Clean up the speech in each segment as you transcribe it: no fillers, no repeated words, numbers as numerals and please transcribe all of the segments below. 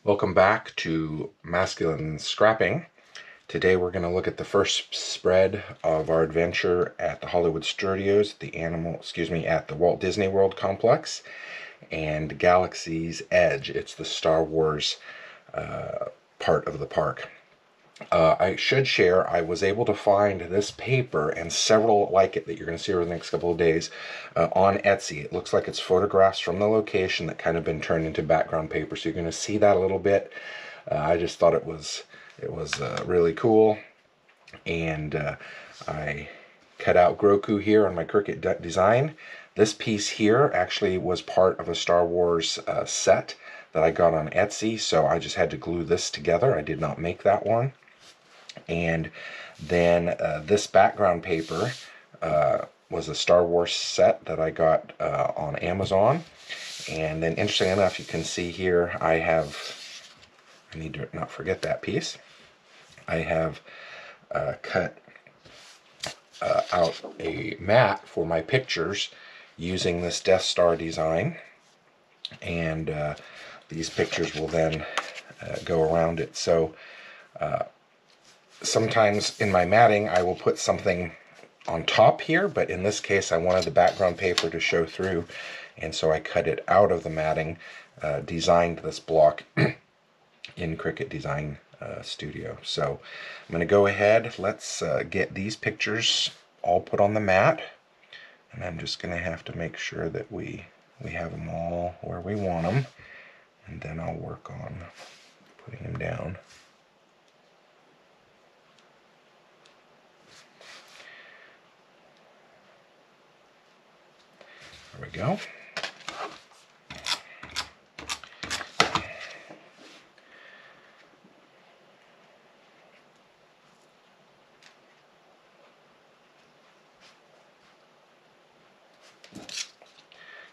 Welcome back to Masculine Scrapping. Today we're going to look at the first spread of our adventure at the Hollywood Studios, at the Walt Disney World complex, and Galaxy's Edge. It's the Star Wars part of the park. I should share, I was able to find this paper and several like it that you're going to see over the next couple of days on Etsy. It looks like it's photographs from the location that kind of been turned into background paper, so you're going to see that a little bit. I just thought it was really cool, and I cut out Grogu here on my Cricut design. This piece here actually was part of a Star Wars set that I got on Etsy, so I just had to glue this together. I did not make that one. And then this background paper was a Star Wars set that I got on Amazon. And then interesting enough, you can see here I need to not forget that piece. I have cut out a mat for my pictures using this Death Star design. And these pictures will then go around it. So sometimes in my matting I will put something on top here, but in this case I wanted the background paper to show through, and so I cut it out of the matting, designed this block in Cricut Design Studio. So I'm going to go ahead, let's get these pictures all put on the mat, and I'm just going to have to make sure that we have them all where we want them, and then I'll work on putting them down. There we go.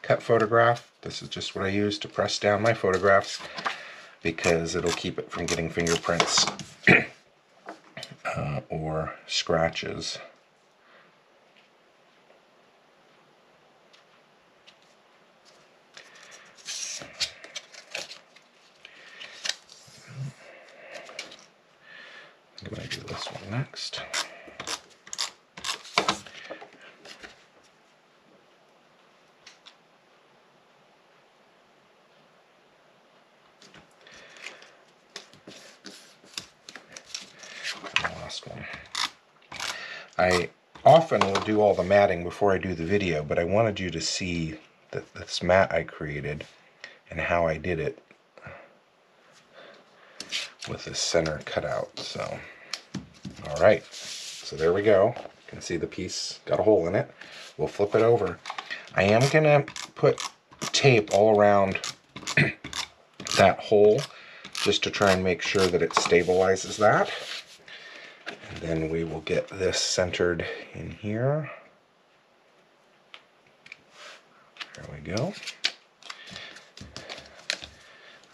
Cut photograph. This is just what I use to press down my photographs because it'll keep it from getting fingerprints or scratches. I'm going to do this one next. And the last one. I often will do all the matting before I do the video, but I wanted you to see this mat I created and how I did it with this center cutout. So, alright, so there we go. You can see the piece got a hole in it. We'll flip it over. I am going to put tape all around that hole just to try and make sure that it stabilizes that. And then we will get this centered in here. There we go.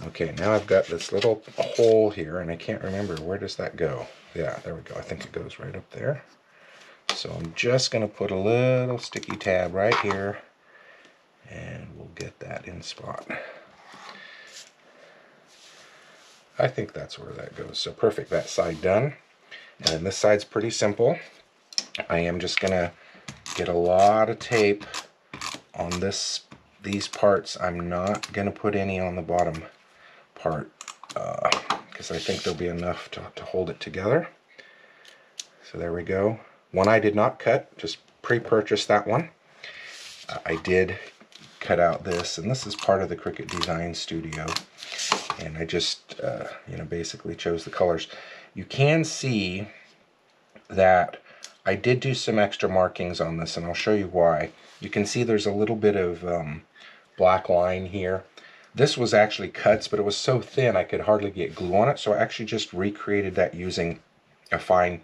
Okay, now I've got this little hole here, and I can't remember, where does that go? Yeah, there we go. I think it goes right up there. So I'm just going to put a little sticky tab right here, and we'll get that in spot. I think that's where that goes. So perfect, that side done. And then this side's pretty simple. I am just going to get a lot of tape on these parts. I'm not going to put any on the bottom part because I think there'll be enough to hold it together. So there we go. One I did not cut, just pre-purchased that one. I did cut out this, and this is part of the Cricut Design Studio, and I just basically chose the colors. You can see that I did do some extra markings on this, and I'll show you why. You can see there's a little bit of black line here. This was actually cuts, but it was so thin I could hardly get glue on it, so I actually just recreated that using a fine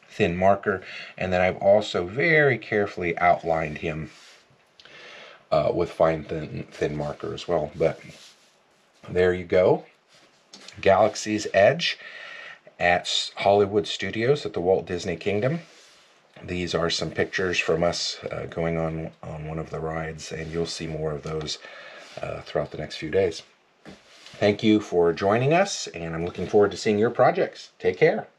thin marker, and then I've also very carefully outlined him with fine thin marker as well. But there you go. Galaxy's Edge at Hollywood Studios at the Walt Disney Kingdom. These are some pictures from us going on one of the rides, and you'll see more of those throughout the next few days. Thank you for joining us, and I'm looking forward to seeing your projects. Take care.